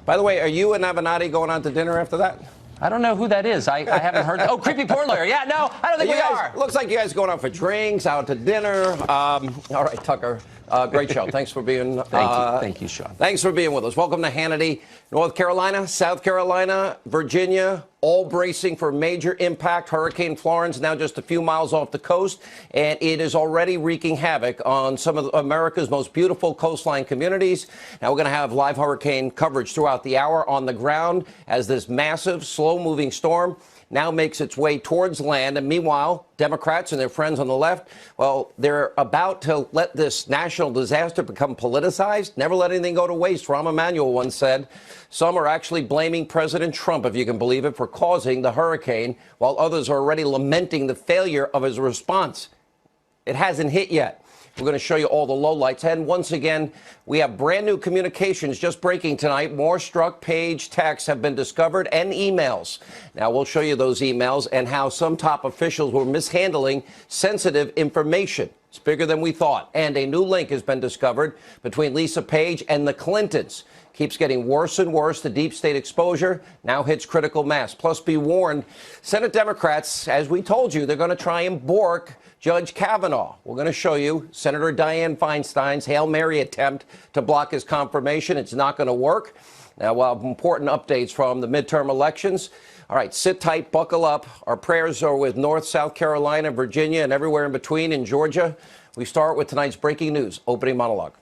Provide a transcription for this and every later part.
By the way, are you and Hannity going out to dinner after that? I don't know who that is. I haven't heard that. Oh, creepy porn lawyer. Yeah, no, I don't think we are. Looks like you guys are going out for drinks, out to dinner. All right, Tucker. Great show. Thanks for being. Thank you, Sean. Thanks for being with us. Welcome to Hannity. North Carolina, South Carolina, Virginia, all bracing for major impact. Hurricane Florence now just a few miles off the coast, and it is already wreaking havoc on some of America's most beautiful coastline communities. Now we're going to have live hurricane coverage throughout the hour on the ground as this massive, slow-moving storm now makes its way towards land. And meanwhile, Democrats and their friends on the left, well, they're about to let this national disaster become politicized. Never let anything go to waste, Rahm Emanuel once said. Some are actually blaming President Trump, if you can believe it, for causing the hurricane, while others are already lamenting the failure of his response. It hasn't hit yet. We're going to show you all the lowlights. And once again, we have brand new communications just breaking tonight. More struck page texts have been discovered and emails. Now, we'll show you those emails and how some top officials were mishandling sensitive information. It's bigger than we thought. And a new link has been discovered between Lisa Page and the Clintons. Keeps getting worse and worse. The deep state exposure now hits critical mass. Plus, be warned, Senate Democrats, as we told you, they're going to try and bork Judge Kavanaugh. We're going to show you Senator Dianne Feinstein's Hail Mary attempt to block his confirmation. It's not going to work. Now, we'll have important updates from the midterm elections. All right, sit tight, buckle up. Our prayers are with North, South Carolina, Virginia, and everywhere in between in Georgia. We start with tonight's breaking news, opening monologue.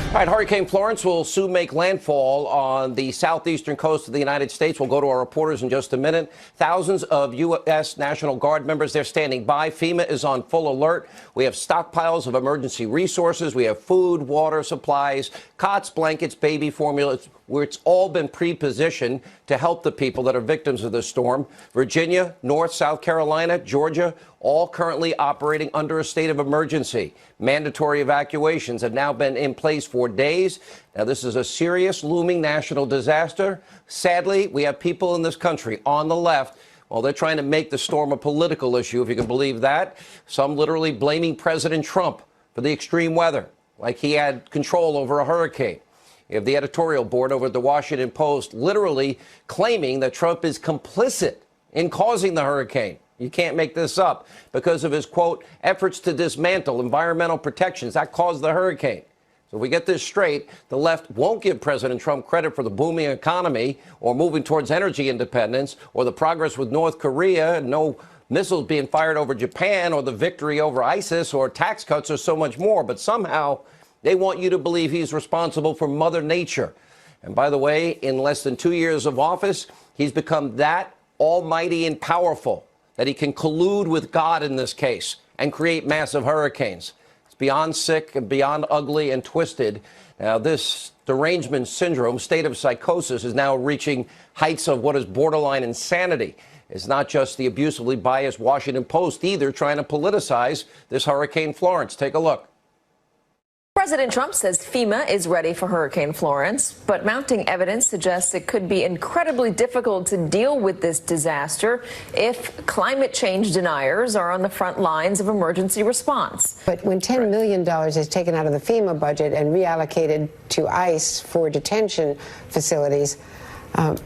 All right, Hurricane Florence will soon make landfall on the southeastern coast of the United States. We'll go to our reporters in just a minute. Thousands of U.S. National Guard members, they're standing by. FEMA is on full alert. We have stockpiles of emergency resources. We have food, water, supplies, cots, blankets, baby formula, where it's all been pre-positioned to help the people that are victims of this storm. Virginia, North, South Carolina, Georgia, all currently operating under a state of emergency. Mandatory evacuations have now been in place for days. Now, this is a serious looming national disaster. Sadly, we have people in this country on the left. Well, they're trying to make the storm a political issue, if you can believe that. Some literally blaming President Trump for the extreme weather, like he had control over a hurricane. You have the editorial board over at the Washington Post literally claiming that Trump is complicit in causing the hurricane. You can't make this up because of his, quote, efforts to dismantle environmental protections that caused the hurricane. So if we get this straight, the left won't give President Trump credit for the booming economy or moving towards energy independence or the progress with North Korea and no missiles being fired over Japan or the victory over ISIS or tax cuts or so much more. But somehow they want you to believe he's responsible for Mother Nature. And by the way, in less than 2 years of office, he's become that almighty and powerful that he can collude with God in this case and create massive hurricanes. It's beyond sick and beyond ugly and twisted. Now, this derangement syndrome, state of psychosis, is now reaching heights of what is borderline insanity. It's not just the abusively biased Washington Post either trying to politicize this Hurricane Florence. Take a look. President Trump says FEMA is ready for Hurricane Florence, but mounting evidence suggests it could be incredibly difficult to deal with this disaster if climate change deniers are on the front lines of emergency response. But when $10 million is taken out of the FEMA budget and reallocated to ICE for detention facilities,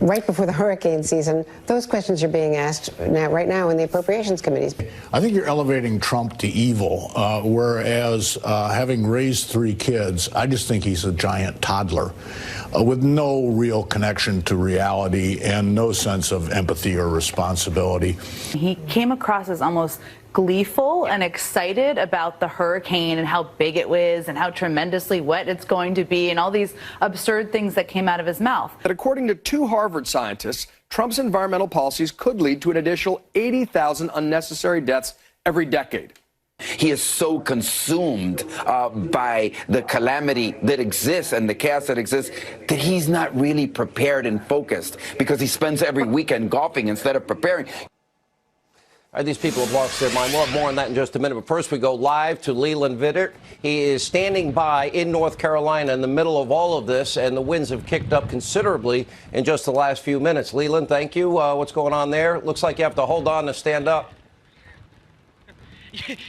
right before the hurricane season, those questions are being asked right now in the appropriations committees. I think you're elevating Trump to evil, whereas having raised 3 kids, I just think he's a giant toddler with no real connection to reality and no sense of empathy or responsibility. He came across as almost gleeful and excited about the hurricane and how big it was and how tremendously wet it's going to be and all these absurd things that came out of his mouth. But according to 2 Harvard scientists, Trump's environmental policies could lead to an additional 80,000 unnecessary deaths every decade. He is so consumed by the calamity that exists and the chaos that exists that he's not really prepared and focused because he spends every weekend golfing instead of preparing. All right, these people have lost their mind. We'll have more on that in just a minute. But first, we go live to Leland Vittert. He is standing by in North Carolina in the middle of all of this, and the winds have kicked up considerably in just the last few minutes. Leland, thank you. What's going on there? Looks like you have to hold on to stand up.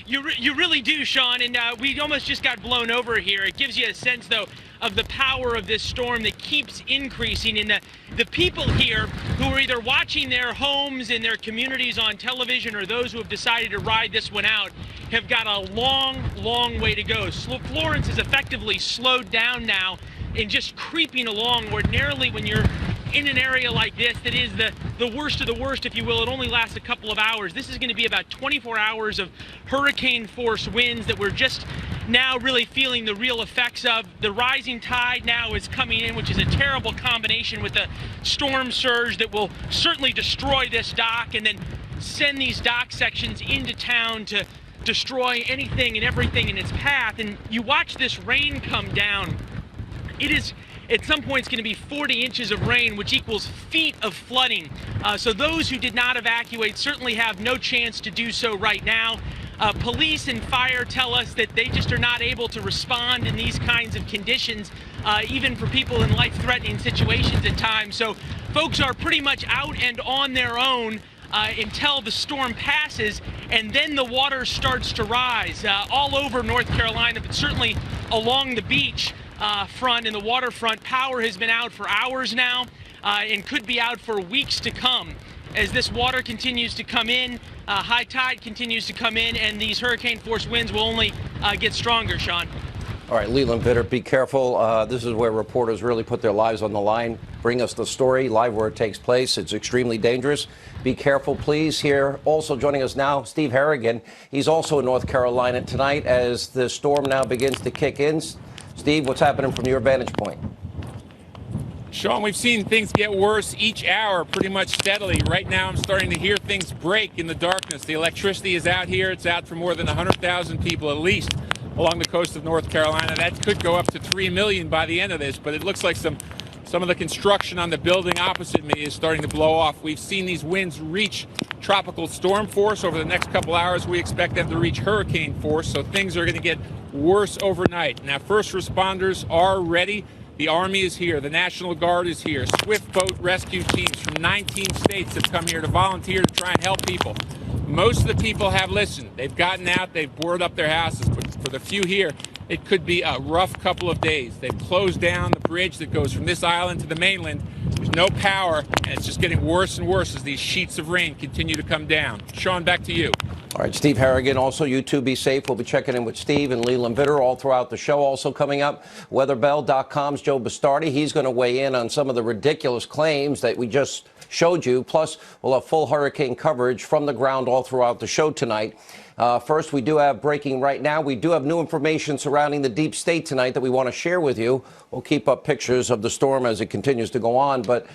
You really do, Sean, and we almost just got blown over here. It gives you a sense, though, of the power of this storm that keeps increasing, and the people here who are either watching their homes and their communities on television or those who have decided to ride this one out have got a long way to go. Florence is effectively slowed down now and just creeping along. Ordinarily, when you're in an area like this that is the worst of the worst, if you will, it only lasts a couple of hours. This is going to be about 24 hours of hurricane force winds that we're just now really feeling the real effects of. The rising tide now is coming in, which is a terrible combination with the storm surge that will certainly destroy this dock and then send these dock sections into town to destroy anything and everything in its path. And you watch this rain come down. It is at some point it's going to be 40 inches of rain, which equals feet of flooding. So those who did not evacuate certainly have no chance to do so right now. Police and fire tell us that they just are not able to respond in these kinds of conditions, even for people in life-threatening situations at times. So folks are pretty much out and on their own until the storm passes, and then the water starts to rise all over North Carolina, but certainly along the beach front and the waterfront. Power has been out for hours now and could be out for weeks to come as this water continues to come in, high tide continues to come in, and these hurricane force winds will only get stronger, Sean. All right, Leland Vitter, be careful. This is where reporters really put their lives on the line. Bring us the story live where it takes place. It's extremely dangerous. Be careful, please. Here, also joining us now, Steve Harrigan. He's also in North Carolina tonight as the storm now begins to kick in. Steve, what's happening from your vantage point? Sean, we've seen things get worse each hour pretty much steadily. Right now, I'm starting to hear things break in the darkness. The electricity is out here. It's out for more than 100,000 people at least along the coast of North Carolina. That could go up to 3 million by the end of this, but it looks like some of the construction on the building opposite me is starting to blow off. We've seen these winds reach tropical storm force. Over the next couple hours, we expect them to reach hurricane force, so things are going to get worse overnight. Now, first responders are ready. The Army is here. The National Guard is here. Swift boat rescue teams from 19 states have come here to volunteer to try and help people. Most of the people have listened. They've gotten out. They've boarded up their houses. But for the few here, it could be a rough couple of days. They've closed down the bridge that goes from this island to the mainland. There's no power, and it's just getting worse and worse as these sheets of rain continue to come down. Sean, back to you. All right, Steve Harrigan. Also, you two be safe. We'll be checking in with Steve and Leland Vitter all throughout the show. Also coming up, weatherbell.com's Joe Bastardi. He's going to weigh in on some of the ridiculous claims that we just showed you. Plus, we'll have full hurricane coverage from the ground all throughout the show tonight. First, we do have breaking right now. We do have new information surrounding the deep state tonight that we want to share with you. We'll keep up pictures of the storm as it continues to go on. But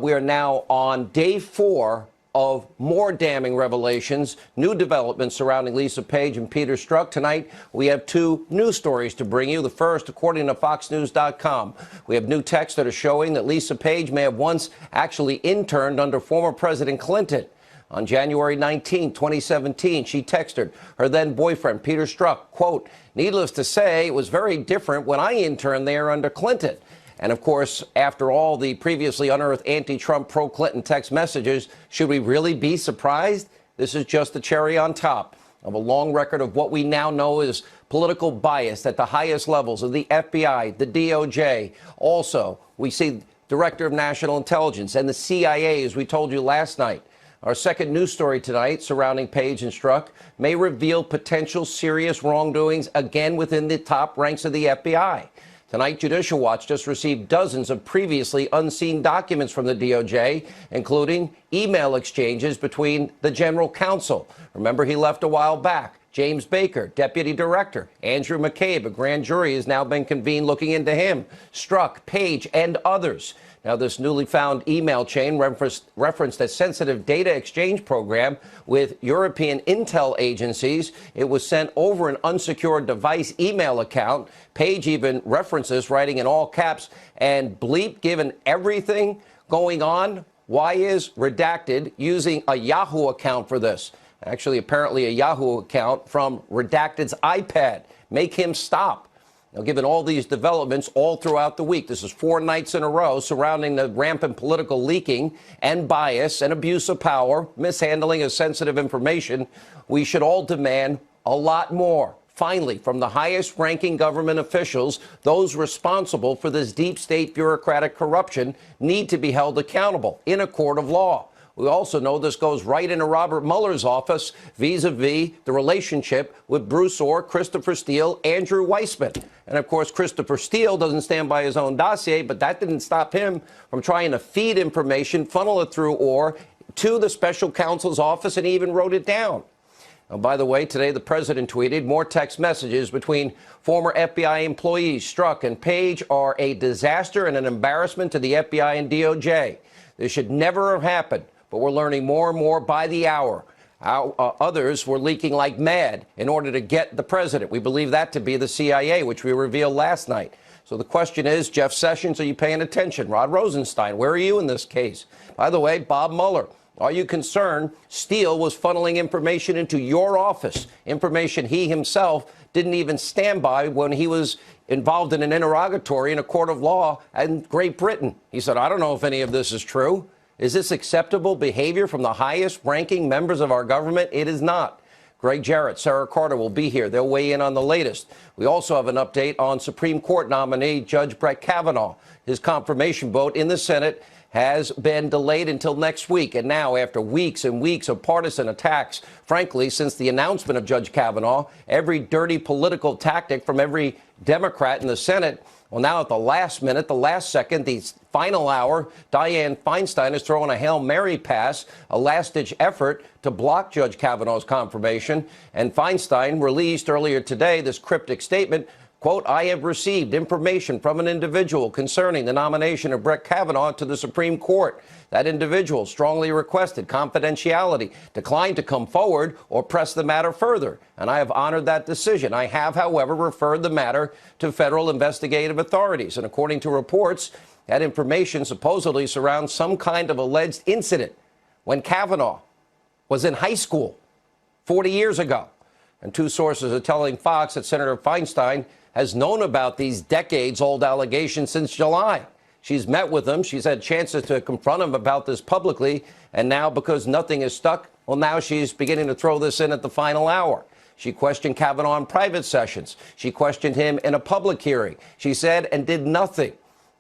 we are now on day 4 of more damning revelations, new developments surrounding Lisa Page and Peter Strzok. Tonight, we have 2 news stories to bring you. The first, according to FoxNews.com, we have new texts that are showing that Lisa Page may have once actually interned under former President Clinton. On January 19, 2017, she texted her then boyfriend, Peter Strzok, quote, "Needless to say, it was very different when I interned there under Clinton." And of course, after all the previously unearthed anti-Trump, pro-Clinton text messages, should we really be surprised? This is just the cherry on top of a long record of what we now know is political bias at the highest levels of the FBI, the DOJ. Also, we see Director of National Intelligence and the CIA, as we told you last night. Our second news story tonight surrounding Page and Strzok may reveal potential serious wrongdoings again within the top ranks of the FBI. Tonight, Judicial Watch just received dozens of previously unseen documents from the DOJ, including email exchanges between the general counsel. Remember, he left a while back. James Baker, deputy director. Andrew McCabe, a grand jury has now been convened looking into him. Strzok, Page, and others. Now, this newly found email chain referenced a sensitive data exchange program with European intel agencies. It was sent over an unsecured device email account. Page even references writing in all caps and bleep, given everything going on. Why is redacted using a Yahoo account for this? Actually, apparently a Yahoo account from Redacted's iPad. Make him stop. Now, given all these developments all throughout the week, this is 4 nights in a row surrounding the rampant political leaking and bias and abuse of power, mishandling of sensitive information, we should all demand a lot more. Finally, from the highest ranking government officials, those responsible for this deep state bureaucratic corruption need to be held accountable in a court of law. We also know this goes right into Robert Mueller's office vis-a-vis the relationship with Bruce Orr, Christopher Steele, Andrew Weissman. And of course, Christopher Steele doesn't stand by his own dossier, but that didn't stop him from trying to feed information, funnel it through Orr to the special counsel's office, and he even wrote it down. Now, by the way, today the president tweeted more text messages between former FBI employees Strzok and Page are a disaster and an embarrassment to the FBI and DOJ. This should never have happened. But we're learning more and more by the hour. Others were leaking like mad in order to get the president. We believe that to be the CIA, which we revealed last night. So the question is, Jeff Sessions, are you paying attention? Rod Rosenstein, where are you in this case? By the way, Bob Mueller, are you concerned Steele was funneling information into your office, information he himself didn't even stand by when he was involved in an interrogatory in a court of law in Great Britain? He said, I don't know if any of this is true. Is this acceptable behavior from the highest ranking members of our government? It is not. Greg Jarrett, Sarah Carter will be here. They'll weigh in on the latest. We also have an update on Supreme Court nominee Judge Brett Kavanaugh. His confirmation vote in the Senate has been delayed until next week. And now, after weeks and weeks of partisan attacks, frankly, since the announcement of Judge Kavanaugh, every dirty political tactic from every Democrat in the Senate, well, now at the last minute, the last second, the final hour, Dianne Feinstein is throwing a Hail Mary pass, a last-ditch effort to block Judge Kavanaugh's confirmation. And Feinstein released earlier today this cryptic statement, quote, I have received information from an individual concerning the nomination of Brett Kavanaugh to the Supreme Court. That individual strongly requested confidentiality, declined to come forward or press the matter further, and I have honored that decision. I have, however, referred the matter to federal investigative authorities, and according to reports, that information supposedly surrounds some kind of alleged incident when Kavanaugh was in high school 40 years ago. And 2 sources are telling Fox that Senator Feinstein has known about these decades-old allegations since July. She's met with him. She's had chances to confront him about this publicly. And now, because nothing is stuck, well, now she's beginning to throw this in at the final hour. She questioned Kavanaugh in private sessions. She questioned him in a public hearing. She said and did nothing.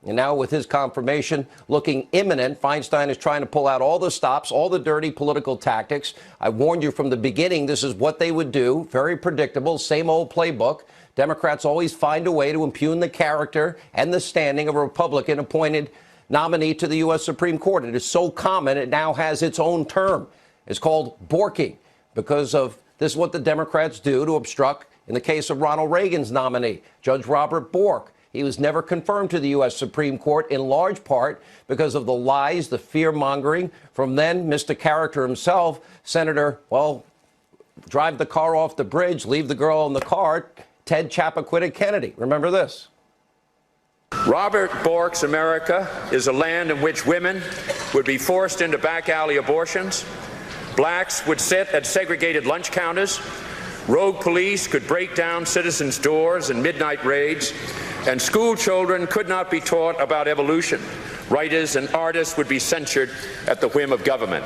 And now, with his confirmation looking imminent, Feinstein is trying to pull out all the stops, all the dirty political tactics. I warned you from the beginning this is what they would do. Very predictable, same old playbook. Democrats always find a way to impugn the character and the standing of a Republican-appointed nominee to the U.S. Supreme Court. It is so common, it now has its own term. It's called borking, because of this is what the Democrats do to obstruct, in the case of Ronald Reagan's nominee, Judge Robert Bork. He was never confirmed to the U.S. Supreme Court, in large part because of the lies, the fear-mongering from then Mr. Character himself, Senator, well, drive the car off the bridge, leave the girl in the car, Ted Chappaquiddick Kennedy. Remember this. Robert Bork's America is a land in which women would be forced into back alley abortions, blacks would sit at segregated lunch counters, rogue police could break down citizens' doors in midnight raids, and school children could not be taught about evolution. Writers and artists would be censured at the whim of government.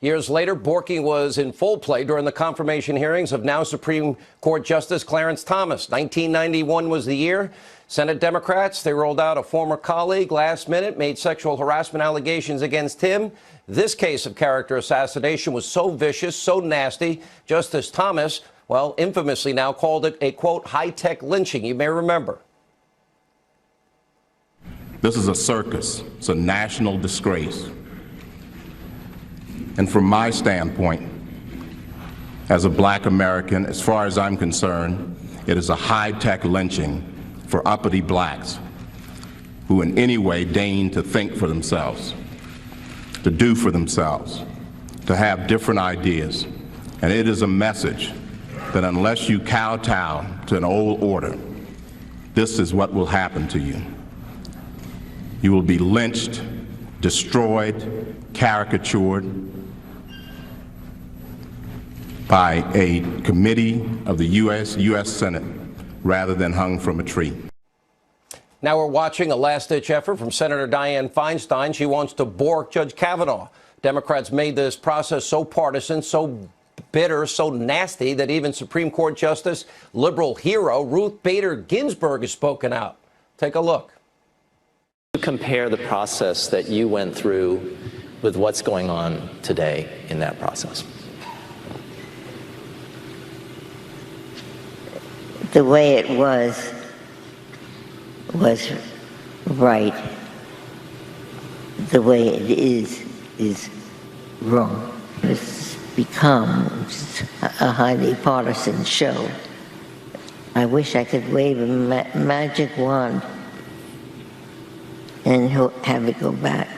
Years later, borking was in full play during the confirmation hearings of now Supreme Court Justice Clarence Thomas. 1991 was the year. Senate Democrats, they rolled out a former colleague last minute, made sexual harassment allegations against him. This case of character assassination was so vicious, so nasty, Justice Thomas, well, infamously now called it a, quote, high-tech lynching. You may remember. This is a circus. It's a national disgrace. And from my standpoint, as a black American, as far as I'm concerned, it is a high-tech lynching for uppity blacks who in any way deign to think for themselves, to do for themselves, to have different ideas. And it is a message that unless you kowtow to an old order, this is what will happen to you. You will be lynched, destroyed, caricatured by a committee of the U.S. Senate rather than hung from a tree. Now we're watching a last-ditch effort from Senator Dianne Feinstein. She wants to bork Judge Kavanaugh. Democrats made this process so partisan, so bitter, so nasty that even Supreme Court Justice, liberal hero Ruth Bader Ginsburg has spoken out. Take a look. Compare the process that you went through with what's going on today in that process. The way it was right. The way it is wrong. It's become a highly partisan show. I wish I could wave a magic wand and have it go back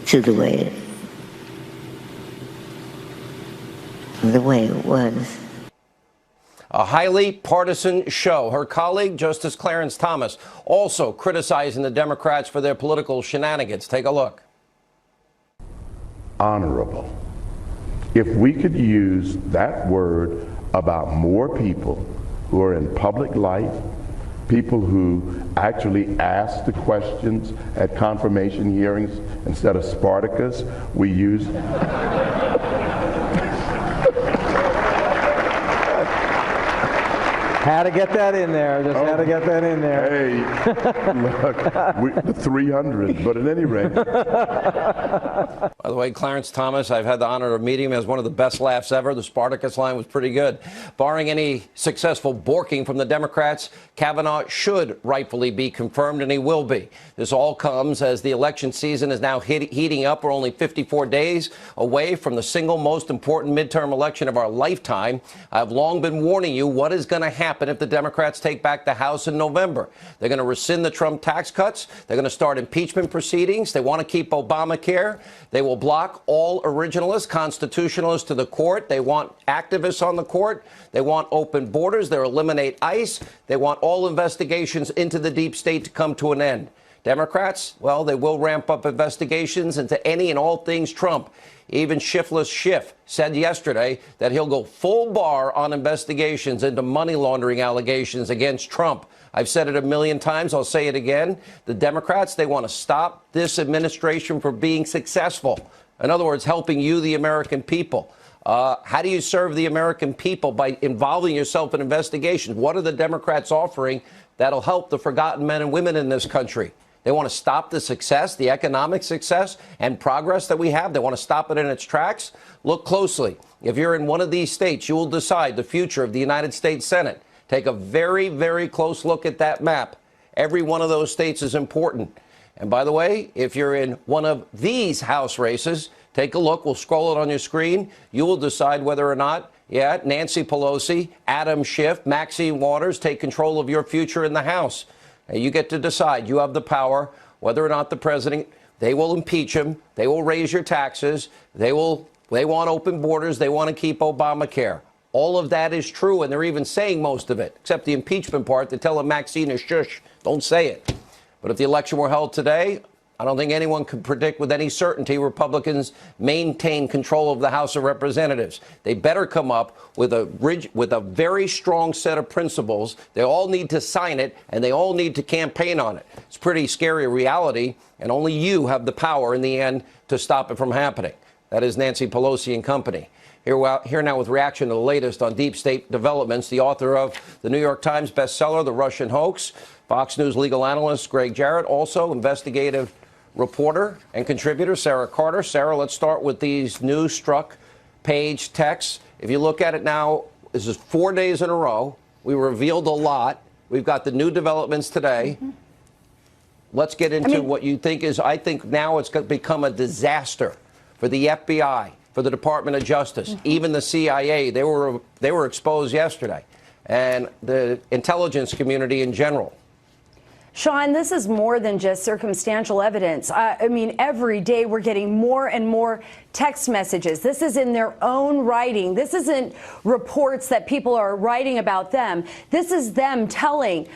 to the way it was. A highly partisan show. Her colleague, Justice Clarence Thomas, also criticizing the Democrats for their political shenanigans. Take a look. Honorable. If we could use that word about more people who are in public life, people who actually ask the questions at confirmation hearings instead of Spartacus, we use... Had to get that in there. Just had to get that in there. Hey, look, the 300, but at any rate. By the way, Clarence Thomas, I've had the honor of meeting him as one of the best laughs ever. The Spartacus line was pretty good. Barring any successful borking from the Democrats, Kavanaugh should rightfully be confirmed, and he will be. This all comes as the election season is now heating up. We're only 54 days away from the single most important midterm election of our lifetime. I've long been warning you what is going to happen if the Democrats take back the House in November. They're going to rescind the Trump tax cuts. They're going to start impeachment proceedings. They want to keep Obamacare. They will block all originalists, constitutionalists to the court. They want activists on the court. They want open borders. They'll eliminate ICE. They want all investigations into the deep state to come to an end. Democrats, well, they will ramp up investigations into any and all things Trump. Even Shiftless Schiff said yesterday that he'll go full bar on investigations into money laundering allegations against Trump. I've said it a million times. I'll say it again. The Democrats, they want to stop this administration from being successful. In other words, helping you, the American people. How do you serve the American people? By involving yourself in investigations. What are the Democrats offering that'll help the forgotten men and women in this country? They want to stop the success, the economic success and progress that we have. They want to stop it in its tracks. Look closely. If you're in one of these states, you will decide the future of the United States Senate. Take a very, very close look at that map. Every one of those states is important. And by the way, if you're in one of these House races, take a look. We'll scroll it on your screen. You will decide whether or not, Nancy Pelosi, Adam Schiff, Maxine Waters take control of your future in the House. You get to decide. You have the power whether or not the president, they will impeach him. They will raise your taxes. They want open borders. They want to keep Obamacare. All of that is true, and they're even saying most of it, except the impeachment part. They're telling Maxine to shush, don't say it. But if the election were held today, I don't think anyone could predict with any certainty Republicans maintain control of the House of Representatives. They better come up with a very strong set of principles. They all need to sign it, and they all need to campaign on it. It's pretty scary reality, and only you have the power in the end to stop it from happening. That is Nancy Pelosi and company. Here now with reaction to the latest on deep state developments, the author of the New York Times bestseller, The Russian Hoax, Fox News legal analyst Greg Jarrett, also investigative reporter and contributor Sarah Carter. Sarah, let's start with these news struck page texts. If you look at it now, this is 4 days in a row. We revealed a lot. We've got the new developments today. Let's get into what you think is, I think now it's going to become a disaster for the FBI, for the Department of Justice, even the CIA. They were exposed yesterday, and the intelligence community in general. Sean, this is more than just circumstantial evidence. I mean, every day we're getting more and more text messages. This is in their own writing. This isn't reports that people are writing about them. This is them telling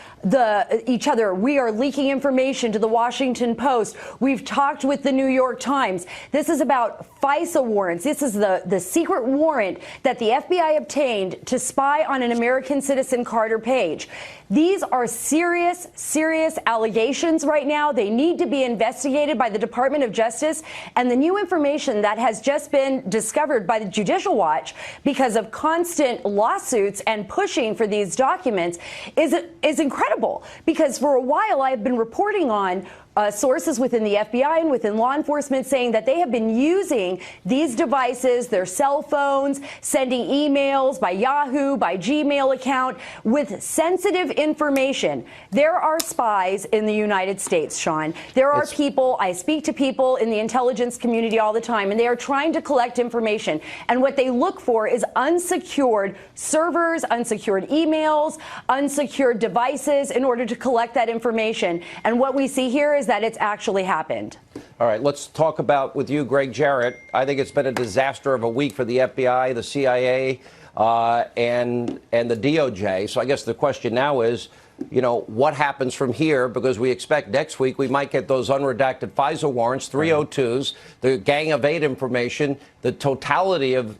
each other, we are leaking information to the Washington Post. We've talked with the New York Times. This is about FISA warrants. This is the secret warrant that the FBI obtained to spy on an American citizen, Carter Page. These are serious, serious allegations right now. They need to be investigated by the Department of Justice. And the new information that has just been discovered by the Judicial Watch because of constant lawsuits and pushing for these documents is incredible. Because for a while I've been reporting on sources within the FBI and within law enforcement saying that they have been using these devices, their cell phones, sending emails by Yahoo, by Gmail account with sensitive information. There are spies in the United States, Sean. There are people, I speak to people in the intelligence community all the time, and they are trying to collect information. And what they look for is unsecured servers, unsecured emails, unsecured devices in order to collect that information. And what we see here is that it's actually happened. All right, let's talk about with you, Greg Jarrett. I think it's been a disaster of a week for the FBI, the CIA, and the DOJ. So I guess the question now is, you know, what happens from here? Because we expect next week we might get those unredacted FISA warrants, 302s, the Gang of Eight information, the totality of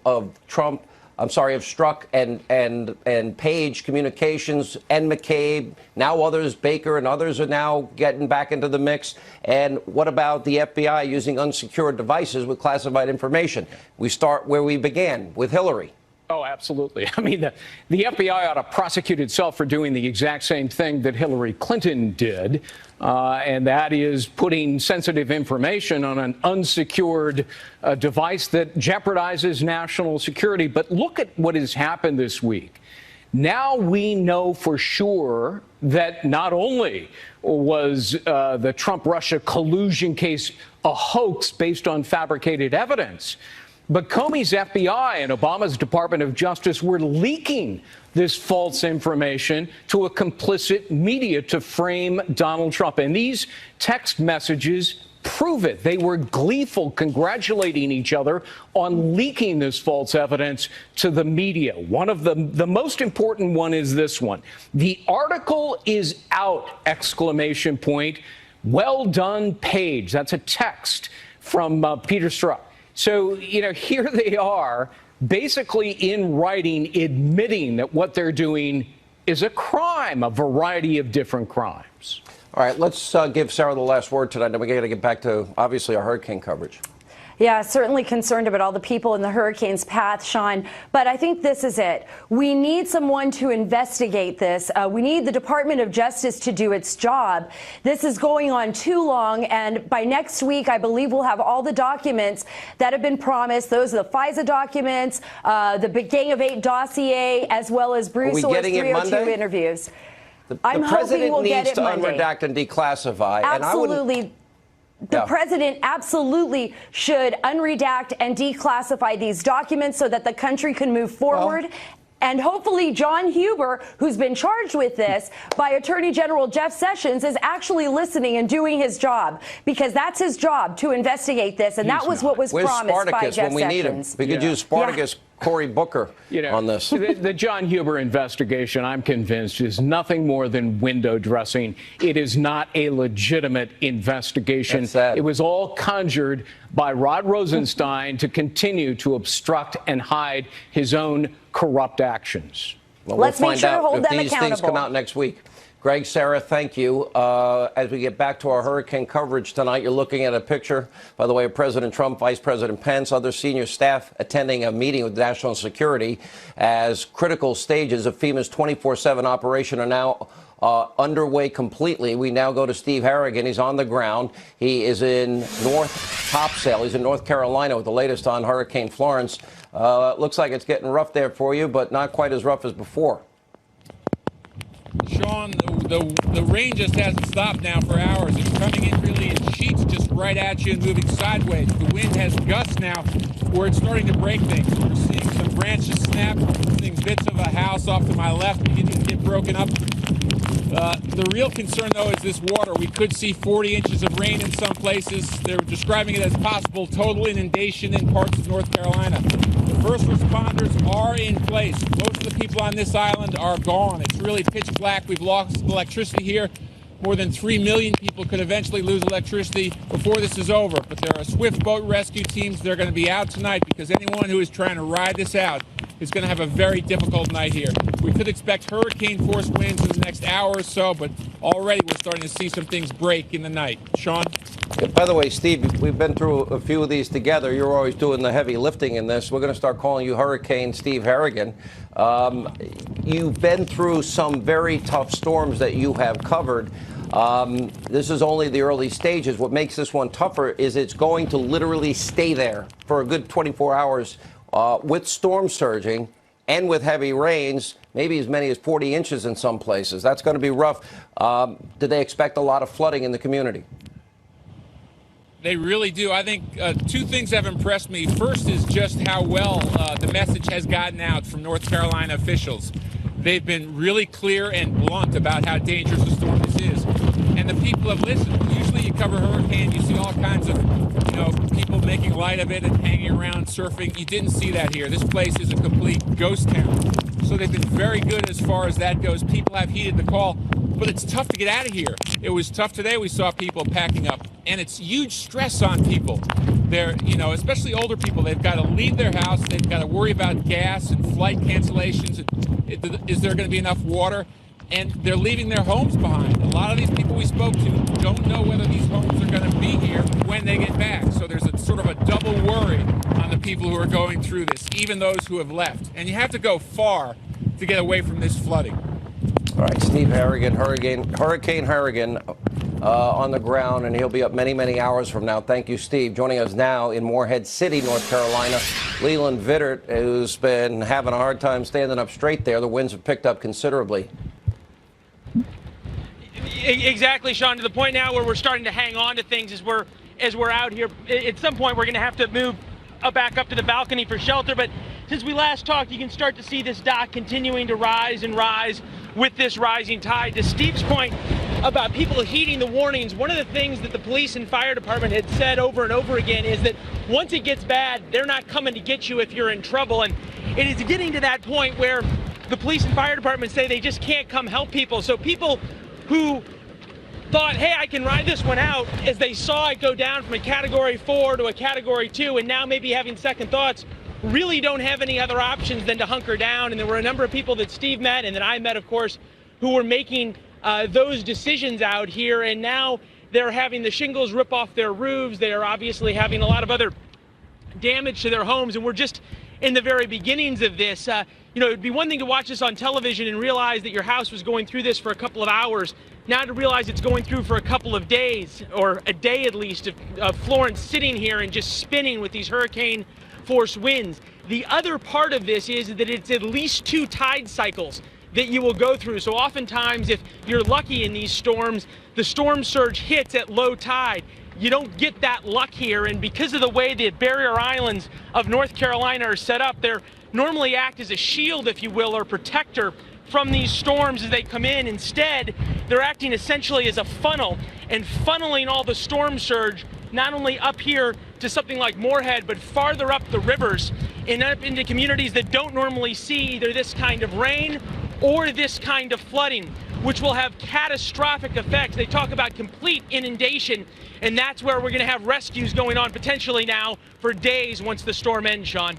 Trump. of Strzok and Page communications and McCabe. Now others, Baker and others, are now getting back into the mix. And what about the FBI using unsecured devices with classified information? We start where we began, with Hillary. Oh, absolutely. I mean, the FBI ought to prosecute itself for doing the exact same thing that Hillary Clinton did, and that is putting sensitive information on an unsecured device that jeopardizes national security. But look at what has happened this week. Now we know for sure that not only was the Trump-Russia collusion case a hoax based on fabricated evidence, but Comey's FBI and Obama's Department of Justice were leaking this false information to a complicit media to frame Donald Trump. And these text messages prove it. They were gleeful, congratulating each other on leaking this false evidence to the media. One of the most important one is this one. The article is out, exclamation point. Well done, Page. That's a text from Peter Strzok. So, you know, here they are basically in writing admitting that what they're doing is a crime, a variety of different crimes. All right, let's give Sarah the last word tonight, and then we got to get back to, obviously, our hurricane coverage. Yeah, certainly concerned about all the people in the hurricane's path, Sean. But I think this is it. We need someone to investigate this. We need the Department of Justice to do its job. This is going on too long. And by next week, I believe we'll have all the documents that have been promised. Those are the FISA documents, the Gang of Eight dossier, as well as Bruce Orr's 302 interviews. The president needs to unredact and declassify. Absolutely. The president absolutely should unredact and declassify these documents so that the country can move forward. And hopefully John Huber, who's been charged with this by Attorney General Jeff Sessions, is actually listening and doing his job, because that's his job, to investigate this. And that was what was promised by Jeff when we Sessions. need him? We could use Spartacus Cory Booker on this. The John Huber investigation, I'm convinced, is nothing more than window dressing. It is not a legitimate investigation. It was all conjured by Rod Rosenstein to continue to obstruct and hide his own corrupt actions. Well, we'll find out if these things come out next week. Greg, Sarah, thank you. As we get back to our hurricane coverage tonight, you're looking at a picture, by the way, of President Trump, Vice President Pence, other senior staff attending a meeting with national security as critical stages of FEMA's 24/7 operation are now underway completely. We now go to Steve Harrigan. He's on the ground. He is in North Topsail. He's in North Carolina with the latest on Hurricane Florence. Looks like it's getting rough there for you, but not quite as rough as before. Sean, the rain just hasn't stopped now for hours. It's coming in really in sheets just right at you and moving sideways. The wind has gusts now where it's starting to break things. We're seeing some branches snap, seeing bits of a house off to my left beginning to get broken up. The real concern, though, is this water. We could see 40 inches of rain in some places. They're describing it as possible total inundation in parts of North Carolina. The first responders are in place. Most of the people on this island are gone. It's really pitch black. We've lost electricity here. More than 3 million people could eventually lose electricity before this is over. But there are swift boat rescue teams. They're going to be out tonight because anyone who is trying to ride this out is going to have a very difficult night here. We could expect hurricane-force winds in the next hour or so, but already we're starting to see some things break in the night. Sean? By the way, Steve, we've been through a few of these together. You're always doing the heavy lifting in this. We're going to start calling you Hurricane Steve Harrigan. You've been through some very tough storms that you have covered. This is only the early stages. What makes this one tougher is it's going to literally stay there for a good 24 hours with storm surging and with heavy rains, maybe as many as 40 inches in some places. That's going to be rough. Do they expect a lot of flooding in the community? They really do. I think two things have impressed me. First is just how well the message has gotten out from North Carolina officials. They've been really clear and blunt about how dangerous the storm this is. And the people have listened. Usually you cover hurricane, you see all kinds of, people making light of it and hanging around surfing. You didn't see that here. This place is a complete ghost town. So they've been very good as far as that goes. People have heeded the call, but it's tough to get out of here. It was tough today. We saw people packing up, and it's huge stress on people. They're, especially older people, they've got to leave their house. They've got to worry about gas and flight cancellations. Is there going to be enough water? And they're leaving their homes behind. A lot of these people we spoke to don't know whether these homes are going to be here when they get back. So there's a sort of a double worry on the people who are going through this, even those who have left. And you have to go far to get away from this flooding. All right, Steve Harrigan, Hurricane Harrigan on the ground, and he'll be up many, many hours from now. Thank you, Steve. Joining us now in Morehead City, North Carolina, Leland Vittert, who's been having a hard time standing up straight there. The winds have picked up considerably. Exactly, Sean, to the point now where we're starting to hang on to things as we're out here. At some point, we're going to have to move back up to the balcony for shelter. But since we last talked, you can start to see this dock continuing to rise and rise with this rising tide. To Steve's point about people heeding the warnings, one of the things that the police and fire department had said over and over again is that once it gets bad, they're not coming to get you if you're in trouble. And it is getting to that point where the police and fire department say they just can't come help people. So people who thought, hey, I can ride this one out, as they saw it go down from a Category 4 to a Category 2, and now maybe having second thoughts, really don't have any other options than to hunker down. And there were a number of people that Steve met and that I met, of course, who were making those decisions out here, and now they're having the shingles rip off their roofs. They are obviously having a lot of other damage to their homes, and we're just in the very beginnings of this. It would be one thing to watch this on television and realize that your house was going through this for a couple of hours. Now to realize it's going through for a couple of days, or a day at least, of Florence sitting here and just spinning with these hurricane force winds. The other part of this is that it's at least 2 tide cycles that you will go through. So oftentimes, if you're lucky in these storms, the storm surge hits at low tide. You don't get that luck here, and because of the way the barrier islands of North Carolina are set up, they're normally act as a shield, if you will, or protector from these storms as they come in. Instead, they're acting essentially as a funnel and funneling all the storm surge not only up here to something like Morehead, but farther up the rivers and up into communities that don't normally see either this kind of rain or this kind of flooding, which will have catastrophic effects. They talk about complete inundation, and that's where we're going to have rescues going on potentially now for days once the storm ends, Sean.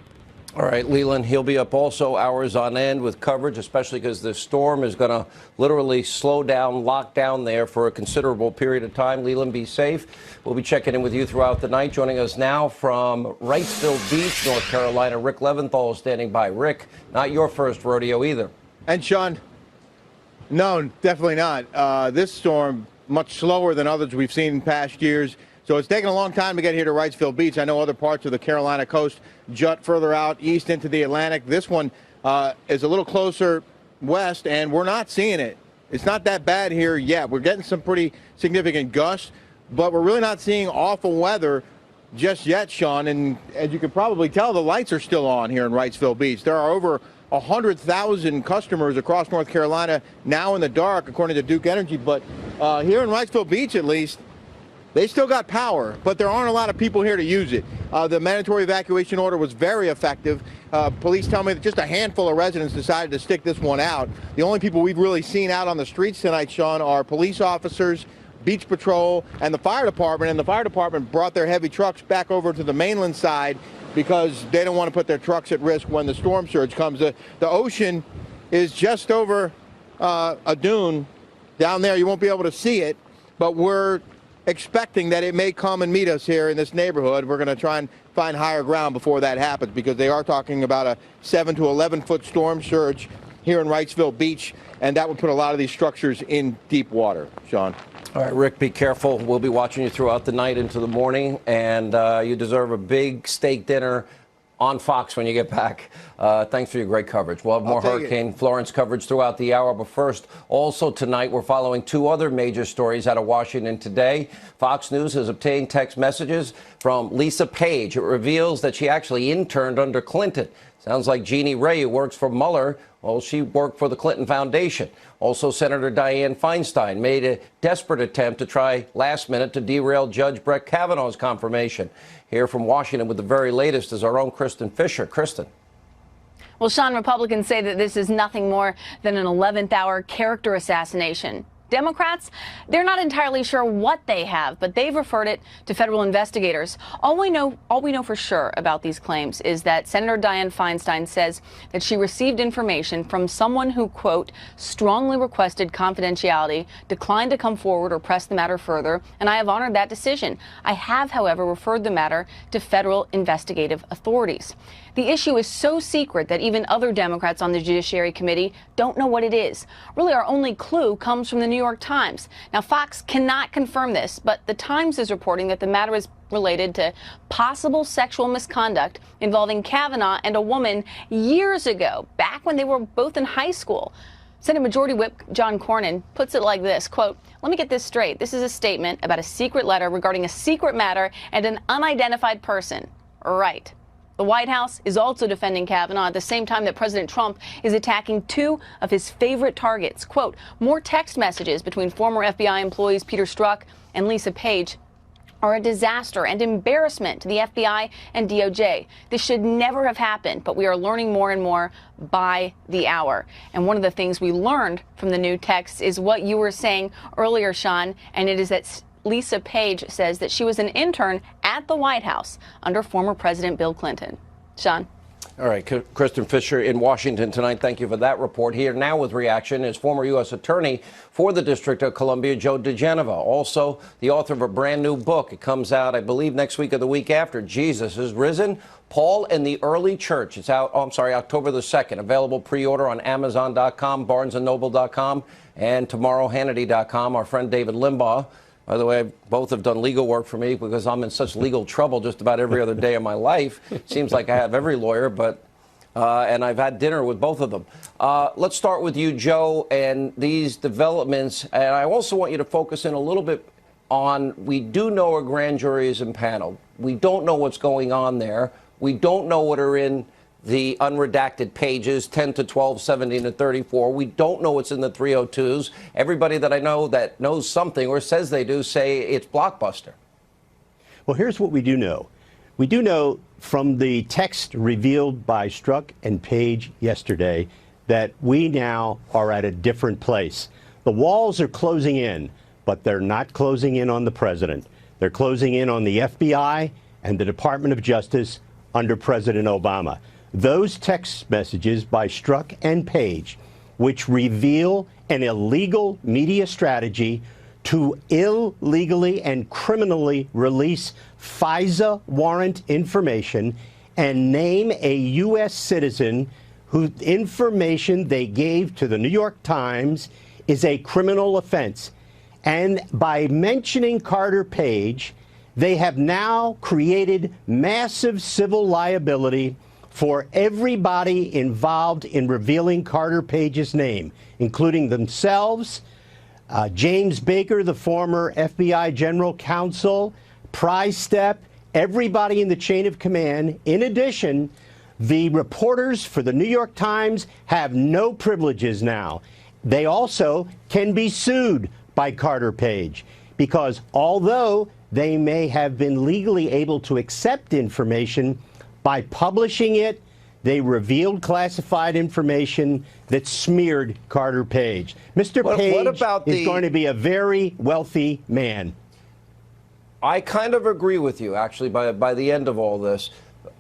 All right, Leland, he'll be up also hours on end with coverage, especially because the storm is going to literally slow down, lock down there for a considerable period of time. Leland, be safe. We'll be checking in with you throughout the night. Joining us now from Wrightsville Beach, North Carolina, Rick Leventhal is standing by. Rick, not your first rodeo either. And Sean, no, definitely not. This storm, much slower than others we've seen in past years. So it's taken a long time to get here to Wrightsville Beach. I know other parts of the Carolina coast jut further out east into the Atlantic. This one is a little closer west, and we're not seeing it. It's not that bad here yet. We're getting some pretty significant gusts, but we're really not seeing awful weather just yet, Sean. And as you can probably tell, the lights are still on here in Wrightsville Beach. There are over 100,000 customers across North Carolina now in the dark, according to Duke Energy. But here in Wrightsville Beach, at least, they still got power, but there aren't a lot of people here to use it. The mandatory evacuation order was very effective. Police tell me that just a handful of residents decided to stick this one out. The only people we've really seen out on the streets tonight, Sean, are police officers, Beach Patrol, and the fire department. And the fire department brought their heavy trucks back over to the mainland side because they don't want to put their trucks at risk when the storm surge comes. The ocean is just over a dune down there. You won't be able to see it, but we're expecting that it may come and meet us here in this neighborhood. We're going to try and find higher ground before that happens, because they are talking about a 7 to 11-foot storm surge here in Wrightsville Beach, and that would put a lot of these structures in deep water. Sean. All right, Rick, be careful. We'll be watching you throughout the night into the morning, and you deserve a big steak dinner on Fox when you get back. Thanks for your great coverage. We'll have more Hurricane Florence coverage throughout the hour. But first, also tonight, we're following two other major stories out of Washington today. Fox News has obtained text messages from Lisa Page. It reveals that she actually interned under Clinton. Sounds like Jeannie Ray, who works for Mueller, well, she worked for the Clinton Foundation. Also, Senator Dianne Feinstein made a desperate attempt to try last minute to derail Judge Brett Kavanaugh's confirmation. Here from Washington with the very latest is our own Kristen Fisher. Kristen. Well, Sean, Republicans say that this is nothing more than an 11th hour character assassination. Democrats, they're not entirely sure what they have, but they've referred it to federal investigators. All we know for sure about these claims is that Senator Dianne Feinstein says that she received information from someone who, quote, strongly requested confidentiality, declined to come forward or press the matter further, and I have honored that decision. I have, however, referred the matter to federal investigative authorities. The issue is so secret that even other Democrats on the Judiciary Committee don't know what it is. Really, our only clue comes from the New York Times. Now, Fox cannot confirm this, but the Times is reporting that the matter is related to possible sexual misconduct involving Kavanaugh and a woman years ago, back when they were both in high school. Senate Majority Whip John Cornyn puts it like this, quote, let me get this straight. This is a statement about a secret letter regarding a secret matter and an unidentified person. Right. The White House is also defending Kavanaugh at the same time that President Trump is attacking two of his favorite targets. Quote, more text messages between former FBI employees Peter Strzok and Lisa Page are a disaster and embarrassment to the FBI and DOJ. This should never have happened, but we are learning more and more by the hour. And one of the things we learned from the new texts is what you were saying earlier, Sean, and it is that Lisa Page says that she was an intern at the White House under former President Bill Clinton. Sean. All right, Kristen Fisher in Washington tonight. Thank you for that report. Here now with reaction is former U.S. Attorney for the District of Columbia, Joe DeGenova, also the author of a brand new book. It comes out, I believe, next week or the week after. Jesus is Risen, Paul and the Early Church. It's out, October the 2nd. Available pre-order on Amazon.com, BarnesandNoble.com, and tomorrow, Hannity.com. Our friend David Limbaugh. By the way, both have done legal work for me because I'm in such legal trouble just about every other day of my life. Seems like I have every lawyer, but and I've had dinner with both of them. Let's start with you, Joe, and these developments. And I also want you to focus in a little bit on, we do know a grand jury is impaneled. We don't know what's going on there. We don't know what are in the unredacted pages, 10 to 12, 17 to 34. We don't know what's in the 302s. Everybody that I know that knows something or says they do say it's blockbuster. Well, here's what we do know. We do know from the text revealed by Strzok and Page yesterday that we now are at a different place. The walls are closing in, but they're not closing in on the president. They're closing in on the FBI and the Department of Justice under President Obama. Those text messages by Strzok and Page, which reveal an illegal media strategy to illegally and criminally release FISA warrant information and name a U.S. citizen whose information they gave to the New York Times is a criminal offense. And by mentioning Carter Page, they have now created massive civil liability for everybody involved in revealing Carter Page's name, including themselves, James Baker, the former FBI general counsel, Prize Step, everybody in the chain of command. In addition, The reporters for the New York Times have no privileges now. They also can be sued by Carter Page because although they may have been legally able to accept information, by publishing it, they revealed classified information that smeared Carter Page. Mr. Page is going to be a very wealthy man. I kind of agree with you, actually, by the end of all this.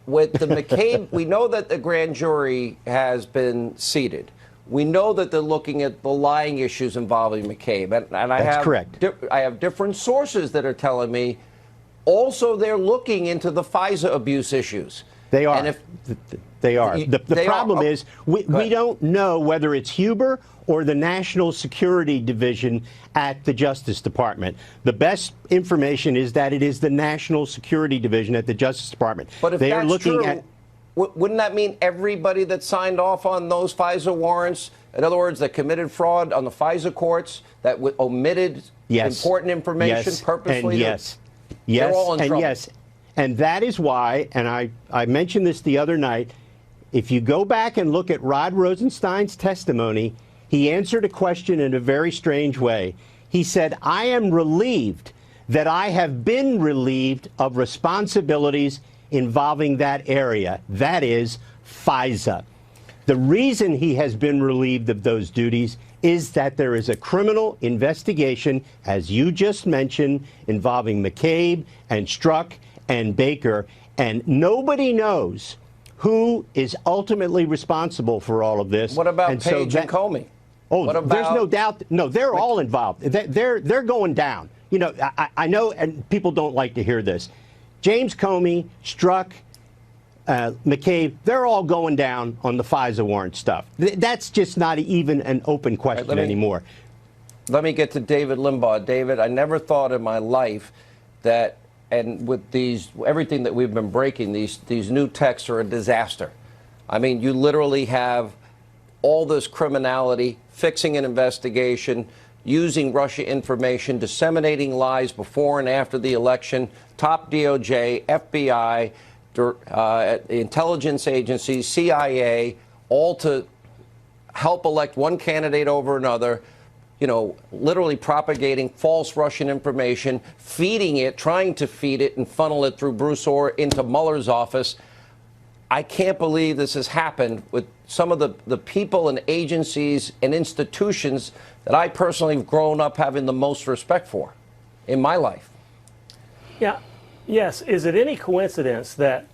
With the McCabe, we know that the grand jury has been seated. We know that they're looking at the lying issues involving McCabe. And That's correct. I have different sources that are telling me also they're looking into the FISA abuse issues. They are. And if They are. The problem is we don't know whether it's Huber or the National Security Division at the Justice Department. The best information is that it is the National Security Division at the Justice Department. But if they that's are looking true, at. Wouldn't that mean everybody that signed off on those FISA warrants, in other words, that committed fraud on the FISA courts, that omitted important information purposely? And yes. Yes. They're all in and trouble. yes. And that is why, and I mentioned this the other night, if you go back and look at Rod Rosenstein's testimony, he answered a question in a very strange way. He said, I am relieved that I have been relieved of responsibilities involving that area. That is FISA. The reason he has been relieved of those duties is that there is a criminal investigation, as you just mentioned, involving McCabe and Strzok and Baker, and nobody knows who is ultimately responsible for all of this. What about Page and Comey? Oh, there's no doubt. No, they're all involved. They're going down. You know, I know, and people don't like to hear this. James Comey, Strzok, McCabe, they're all going down on the FISA warrant stuff. That's just not even an open question anymore. Let me get to David Limbaugh. David, I never thought in my life that, and with everything that we've been breaking, these new texts are a disaster. I mean, you literally have all this criminality, fixing an investigation, using Russia information, disseminating lies before and after the election, top DOJ, FBI, intelligence agencies, CIA, all to help elect one candidate over another, you know, literally propagating false Russian information, feeding it, trying to feed it and funnel it through Bruce Orr into Mueller's office. I can't believe this has happened with some of the people and agencies and institutions that I personally have grown up having the most respect for in my life. Yeah. Yes. Is it any coincidence that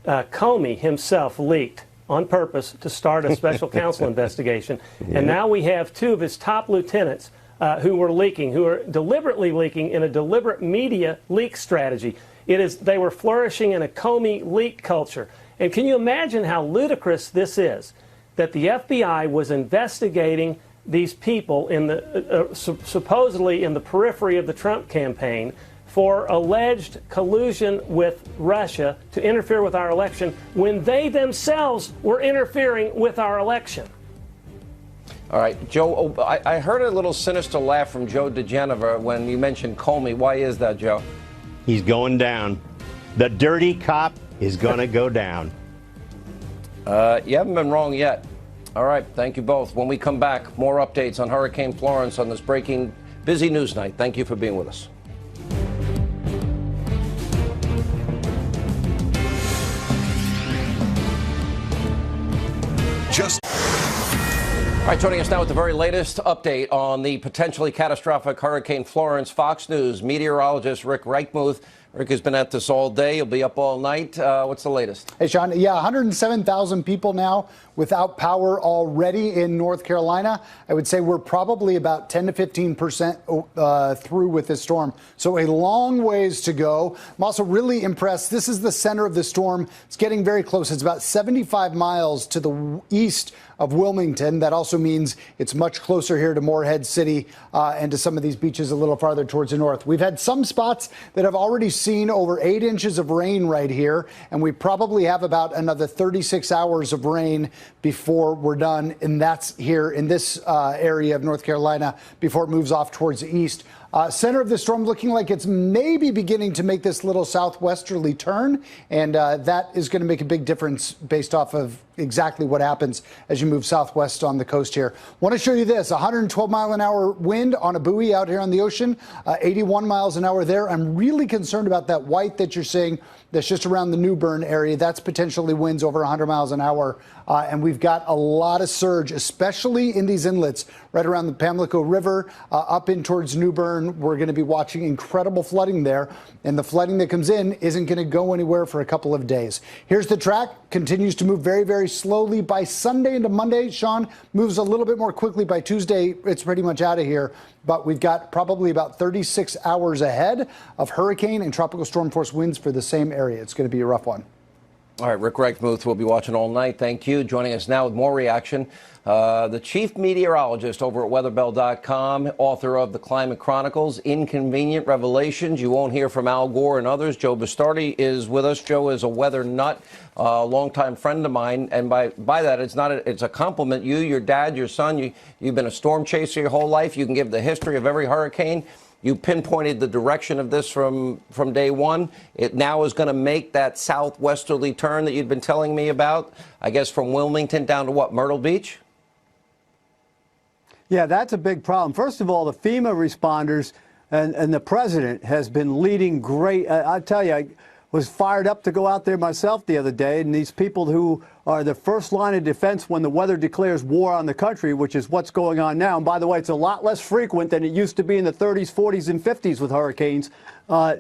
Comey himself leaked on purpose to start a special counsel investigation? And now we have two of his top lieutenants who are deliberately leaking in a deliberate media leak strategy. They were flourishing in a Comey leak culture. And can you imagine how ludicrous this is, that the FBI was investigating these people in the supposedly in the periphery of the Trump campaign for alleged collusion with Russia to interfere with our election when they themselves were interfering with our election? All right, Joe, I heard a little sinister laugh from Joe DeGeneva when you mentioned Comey. Why is that, Joe? He's going down. The dirty cop is going to go down. You haven't been wrong yet. All right, thank you both. When we come back, more updates on Hurricane Florence on this breaking busy news night. Thank you for being with us. All right, joining us now with the very latest update on the potentially catastrophic Hurricane Florence, Fox News meteorologist Rick Reichmuth. Rick has been at this all day. He'll be up all night. What's the latest? Hey, Sean. Yeah, 107,000 people now without power already in North Carolina. I would say we're probably about 10 to 15% through with this storm. So a long ways to go. I'm also really impressed. This is the center of the storm. It's getting very close. It's about 75 miles to the east of Wilmington. That also means it's much closer here to Morehead City and to some of these beaches a little farther towards the north. We've had some spots that have already seen over 8 inches of rain right here, and we probably have about another 36 hours of rain before we're done, and that's here in this area of North Carolina before it moves off towards the east. Center of the storm looking like it's maybe beginning to make this little southwesterly turn, and that is going to make a big difference based off of exactly what happens as you move southwest on the coast here. Want to show you this, 112-mile-an-hour wind on a buoy out here on the ocean, 81 miles an hour there. I'm really concerned about that white that you're seeing that's just around the New Bern area. That's potentially winds over 100 miles an hour. And we've got a lot of surge, especially in these inlets right around the Pamlico River, up in towards New Bern. We're going to be watching incredible flooding there. And the flooding that comes in isn't going to go anywhere for a couple of days. Here's the track. Continues to move very, very slowly by Sunday into Monday. Sean moves a little bit more quickly by Tuesday. It's pretty much out of here. But we've got probably about 36 hours ahead of hurricane and tropical storm force winds for the same area. It's going to be a rough one. All right, Rick Reichmuth will be watching all night. Thank you. Joining us now with more reaction, the chief meteorologist over at weatherbell.com, author of The Climate Chronicles, Inconvenient Revelations. You won't hear from Al Gore and others. Joe Bastardi is with us. Joe is a weather nut, a longtime friend of mine. And by that, it's a compliment. You, your dad, your son, you've been a storm chaser your whole life. You can give the history of every hurricane. You pinpointed the direction of this from day one. It now is going to make that southwesterly turn that you'd been telling me about, I guess, from Wilmington down to what, Myrtle Beach? Yeah, that's a big problem. First of all, the FEMA responders and the president has been leading great. I tell you, I was fired up to go out there myself the other day, and these people who are the first line of defense when the weather declares war on the country, which is what's going on now. And by the way, it's a lot less frequent than it used to be in the 30s, 40s, and 50s with hurricanes.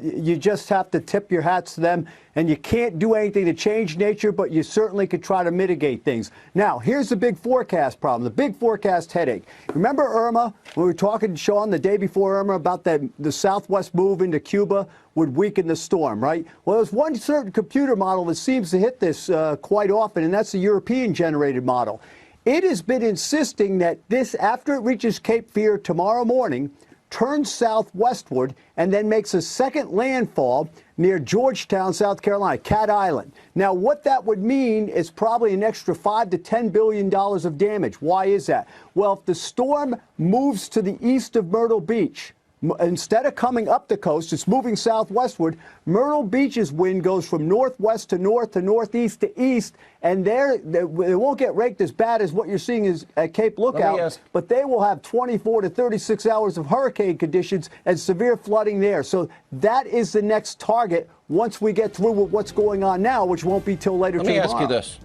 You just have to tip your hats to them, and you can't do anything to change nature, but you certainly could try to mitigate things. Now, here's the big forecast problem, the big forecast headache. Remember Irma? We were talking to Sean the day before Irma about the southwest move into Cuba would weaken the storm, right? Well, there's one certain computer model that seems to hit this quite often, and that's the European-generated model. It has been insisting that this, after it reaches Cape Fear tomorrow morning, turns southwestward and then makes a second landfall near Georgetown, South Carolina, Cat Island. Now, what that would mean is probably an extra $5 to $10 billion of damage. Why is that? Well, if the storm moves to the east of Myrtle Beach, instead of coming up the coast, it's moving southwestward. Myrtle Beach's wind goes from northwest to north to northeast to east, and they won't get raked as bad as what you're seeing is at Cape Lookout, but they will have 24 to 36 hours of hurricane conditions and severe flooding there. So that is the next target once we get through with what's going on now, which won't be till later tomorrow. Let me ask you this.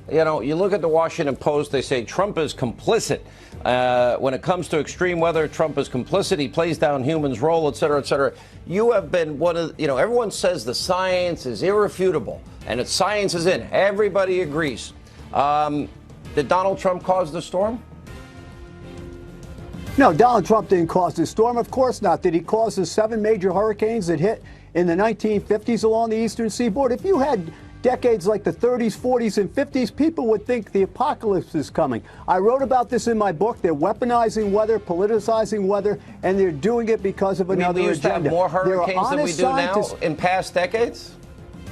You know, you look at the Washington Post, they say Trump is complicit. When it comes to extreme weather, Trump is complicit. He plays down humans' role, et cetera, et cetera. You have been one of, everyone says the science is irrefutable, and its science is in. Everybody agrees. Did Donald Trump cause the storm? No, Donald Trump didn't cause the storm. Of course not. Did he cause the 7 major hurricanes that hit in the 1950s along the eastern seaboard? If you had decades like the 30s, 40s, and 50s, people would think the apocalypse is coming. I wrote about this in my book. They're weaponizing weather, politicizing weather, and they're doing it because of another agenda. We used to have more hurricanes than we do now in past decades?